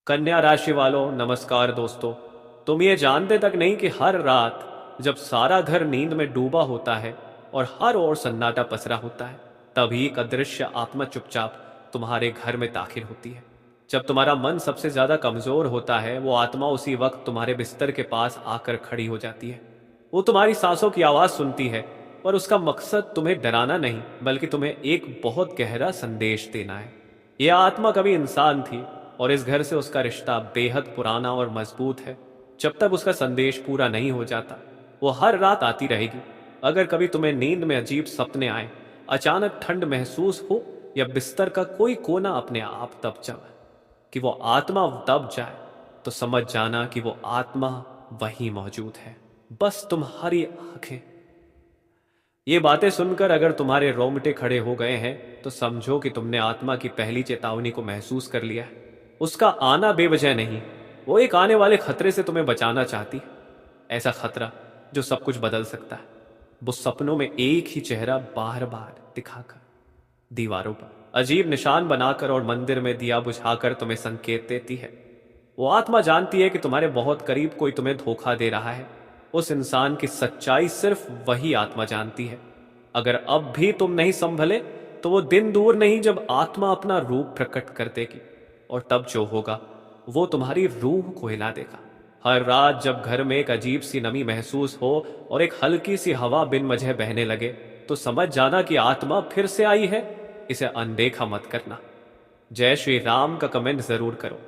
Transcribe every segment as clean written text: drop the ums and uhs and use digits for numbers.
कन्या राशि वालों नमस्कार दोस्तों। तुम ये जानते तक नहीं कि हर रात जब सारा घर नींद में डूबा होता है और हर ओर सन्नाटा पसरा होता है, तभी एक अदृश्य आत्मा चुपचाप तुम्हारे घर में दाखिल होती है। जब तुम्हारा मन सबसे ज्यादा कमजोर होता है, वो आत्मा उसी वक्त तुम्हारे बिस्तर के पास आकर खड़ी हो जाती है। वो तुम्हारी सांसों की आवाज सुनती है, पर उसका मकसद तुम्हें डराना नहीं, बल्कि तुम्हें एक बहुत गहरा संदेश देना है। यह आत्मा कभी इंसान थी और इस घर से उसका रिश्ता बेहद पुराना और मजबूत है। जब तक उसका संदेश पूरा नहीं हो जाता, वो हर रात आती रहेगी। अगर कभी तुम्हें नींद में अजीब सपने आए, अचानक ठंड महसूस हो या बिस्तर का कोई कोना अपने आप दब जाए, कि वो आत्मा दब जाए, तो समझ जाना कि वो आत्मा वहीं मौजूद है, बस तुम्हारी आंखें। ये बातें सुनकर अगर तुम्हारे रोंगटे खड़े हो गए हैं, तो समझो कि तुमने आत्मा की पहली चेतावनी को महसूस कर लिया है। उसका आना बेवजह नहीं, वो एक आने वाले खतरे से तुम्हें बचाना चाहती है। ऐसा खतरा जो सब कुछ बदल सकता है। वो सपनों में एक ही चेहरा बार बार दिखाकर, दीवारों पर अजीब निशान बनाकर और मंदिर में दिया बुझाकर तुम्हें संकेत देती है। वो आत्मा जानती है कि तुम्हारे बहुत करीब कोई तुम्हें धोखा दे रहा है। उस इंसान की सच्चाई सिर्फ वही आत्मा जानती है। अगर अब भी तुम नहीं संभले, तो वो दिन दूर नहीं जब आत्मा अपना रूप प्रकट कर देगी, और तब जो होगा वो तुम्हारी रूह को हिला देगा। हर रात जब घर में एक अजीब सी नमी महसूस हो और एक हल्की सी हवा बिन वजह बहने लगे, तो समझ जाना कि आत्मा फिर से आई है। इसे अनदेखा मत करना। जय श्री राम का कमेंट जरूर करो।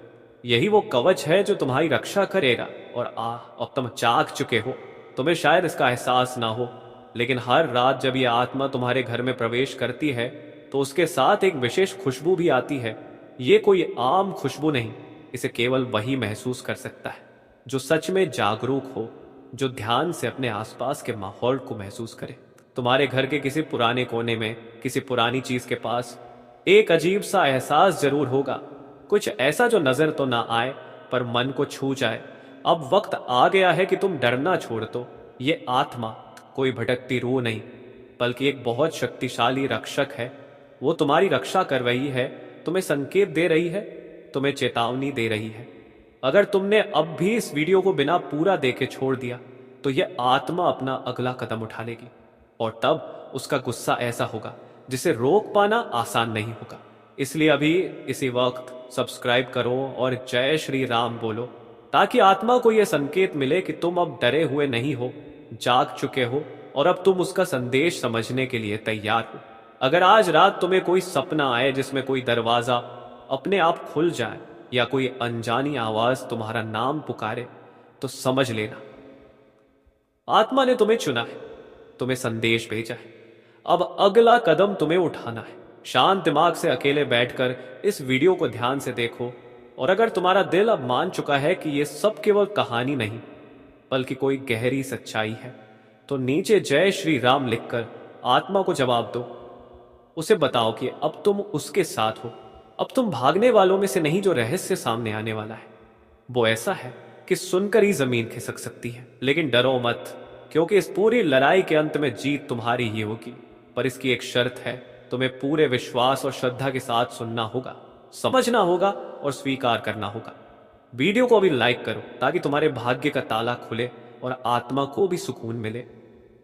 यही वो कवच है जो तुम्हारी रक्षा करेगा। और अब तुम जाग चुके हो, तुम्हें शायद इसका एहसास ना हो, लेकिन हर रात जब यह आत्मा तुम्हारे घर में प्रवेश करती है, तो उसके साथ एक विशेष खुशबू भी आती है। ये कोई आम खुशबू नहीं, इसे केवल वही महसूस कर सकता है जो सच में जागरूक हो, जो ध्यान से अपने आसपास के माहौल को महसूस करे। तुम्हारे घर के किसी पुराने कोने में, किसी पुरानी चीज के पास एक अजीब सा एहसास जरूर होगा। कुछ ऐसा जो नजर तो ना आए, पर मन को छू जाए। अब वक्त आ गया है कि तुम डरना छोड़ दो। ये आत्मा कोई भटकती रूह नहीं, बल्कि एक बहुत शक्तिशाली रक्षक है। वो तुम्हारी रक्षा कर रही है, तुम्हें संकेत दे रही है, तुम्हें चेतावनी दे रही है। अगर तुमने अब भी इस वीडियो को बिना पूरा देखे छोड़ दिया, तो यह आत्मा अपना अगला कदम उठा लेगी, और तब उसका गुस्सा ऐसा होगा जिसे रोक पाना आसान नहीं होगा। इसलिए अभी इसी वक्त सब्सक्राइब करो और जय श्री राम बोलो, ताकि आत्मा को यह संकेत मिले कि तुम अब डरे हुए नहीं हो, जाग चुके हो, और अब तुम उसका संदेश समझने के लिए तैयार हो। अगर आज रात तुम्हें कोई सपना आए जिसमें कोई दरवाजा अपने आप खुल जाए या कोई अनजानी आवाज तुम्हारा नाम पुकारे, तो समझ लेना आत्मा ने तुम्हें चुना है, तुम्हें संदेश भेजा है। अब अगला कदम तुम्हें उठाना है। शांत दिमाग से अकेले बैठकर इस वीडियो को ध्यान से देखो, और अगर तुम्हारा दिल अब मान चुका है कि यह सब केवल कहानी नहीं, बल्कि कोई गहरी सच्चाई है, तो नीचे जय श्री राम लिखकर आत्मा को जवाब दो। उसे बताओ कि अब तुम उसके साथ हो। अब तुम भागने वालों में से नहीं, जो रहस्य सामने आने वाला है वो ऐसा है कि सुनकर ही जमीन खिसक सकती है। लेकिन डरो मत, क्योंकि इस पूरी लड़ाई के अंत में जीत तुम्हारी ही होगी। पर इसकी एक शर्त है, तुम्हें पूरे विश्वास और श्रद्धा के साथ सुनना होगा, समझना होगा और स्वीकार करना होगा। वीडियो को अभी लाइक करो, ताकि तुम्हारे भाग्य का ताला खुले और आत्मा को भी सुकून मिले।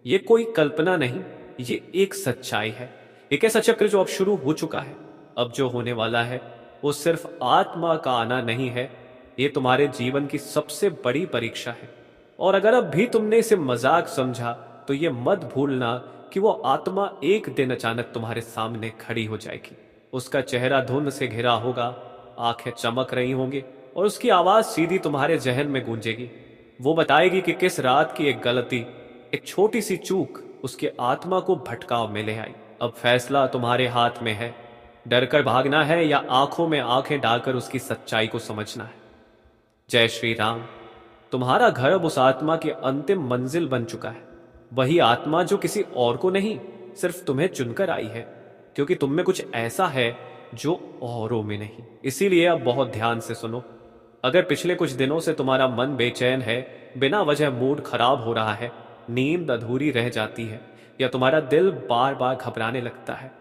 ये कोई कल्पना नहीं, ये एक सच्चाई है, एक ऐसा चक्र जो अब शुरू हो चुका है। अब जो होने वाला है वो सिर्फ आत्मा का आना नहीं है, ये तुम्हारे जीवन की सबसे बड़ी परीक्षा है। और अगर अब भी तुमने इसे मजाक समझा, तो ये मत भूलना कि वो आत्मा एक दिन अचानक तुम्हारे सामने खड़ी हो जाएगी। उसका चेहरा धुंध से घिरा होगा, आंखें चमक रही होंगी, और उसकी आवाज सीधी तुम्हारे जहन में गूंजेगी। वो बताएगी कि किस रात की एक गलती, एक छोटी सी चूक उसके आत्मा को भटकाव में ले आई। अब फैसला तुम्हारे हाथ में है, डरकर भागना है या आंखों में आंखें डालकर उसकी सच्चाई को समझना है। जय श्री राम। तुम्हारा घर अब उस आत्मा की अंतिम मंजिल बन चुका है। वही आत्मा जो किसी और को नहीं, सिर्फ तुम्हें चुनकर आई है, क्योंकि तुम में कुछ ऐसा है जो औरों में नहीं। इसीलिए अब बहुत ध्यान से सुनो। अगर पिछले कुछ दिनों से तुम्हारा मन बेचैन है, बिना वजह मूड खराब हो रहा है, नींद अधूरी रह जाती है, या तुम्हारा दिल बार बार घबराने लगता है,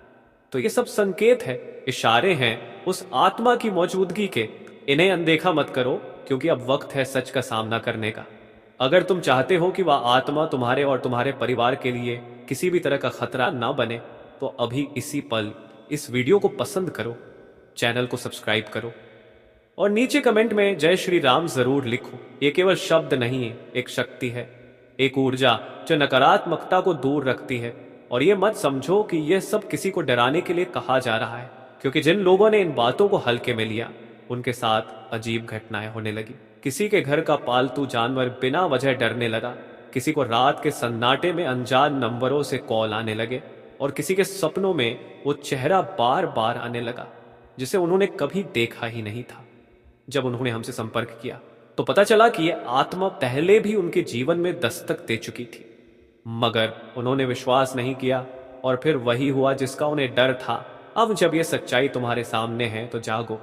तो ये सब संकेत है, इशारे हैं उस आत्मा की मौजूदगी के। इन्हें अनदेखा मत करो, क्योंकि अब वक्त है सच का सामना करने का। अगर तुम चाहते हो कि वह आत्मा तुम्हारे और तुम्हारे परिवार के लिए किसी भी तरह का खतरा ना बने, तो अभी इसी पल इस वीडियो को पसंद करो, चैनल को सब्सक्राइब करो और नीचे कमेंट में जय श्री राम जरूर लिखो। ये केवल शब्द नहीं है, एक शक्ति है, एक ऊर्जा जो नकारात्मकता को दूर रखती है। और ये मत समझो कि यह सब किसी को डराने के लिए कहा जा रहा है, क्योंकि जिन लोगों ने इन बातों को हल्के में लिया, उनके साथ अजीब घटनाएं होने लगी। किसी के घर का पालतू जानवर बिना वजह डरने लगा, किसी को रात के सन्नाटे में अनजान नंबरों से कॉल आने लगे, और किसी के सपनों में वो चेहरा बार बार आने लगा जिसे उन्होंने कभी देखा ही नहीं था। जब उन्होंने हमसे संपर्क किया तो पता चला कि यह आत्मा पहले भी उनके जीवन में दस्तक दे चुकी थी, मगर उन्होंने विश्वास नहीं किया और फिर वही हुआ जिसका उन्हें डर था। अब जब यह सच्चाई तुम्हारे सामने है तो जागो,